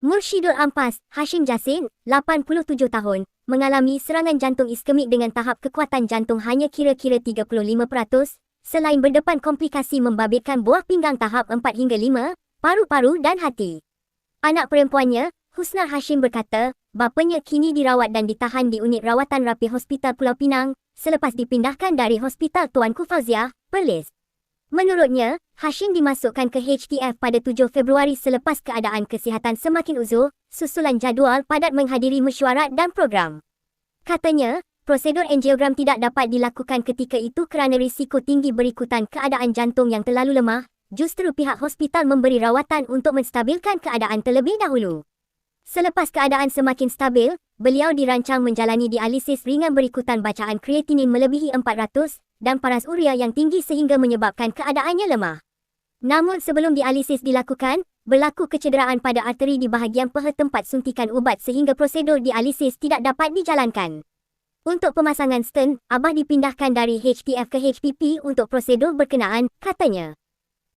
Mursyidul Ampas, Hashim Jassin, 87 tahun, mengalami serangan jantung iskemik dengan tahap kekuatan jantung hanya kira-kira 35%, selain berdepan komplikasi membabitkan buah pinggang tahap 4 hingga 5, paru-paru dan hati. Anak perempuannya, Husna Hashim berkata, bapanya kini dirawat dan ditahan di unit rawatan rapi Hospital Pulau Pinang, selepas dipindahkan dari Hospital Tuanku Fauziah, Perlis. Menurutnya, Hashim dimasukkan ke HTF pada 7 Februari selepas keadaan kesihatan semakin uzur, susulan jadual padat menghadiri mesyuarat dan program. Katanya, prosedur angiogram tidak dapat dilakukan ketika itu kerana risiko tinggi berikutan keadaan jantung yang terlalu lemah, justru pihak hospital memberi rawatan untuk menstabilkan keadaan terlebih dahulu. Selepas keadaan semakin stabil, beliau dirancang menjalani dialisis ringan berikutan bacaan kreatinin melebihi 400 dan paras urea yang tinggi sehingga menyebabkan keadaannya lemah. Namun sebelum dialisis dilakukan, berlaku kecederaan pada arteri di bahagian peha tempat suntikan ubat sehingga prosedur dialisis tidak dapat dijalankan. Untuk pemasangan stent, Abah dipindahkan dari HTF ke HPP untuk prosedur berkenaan, katanya.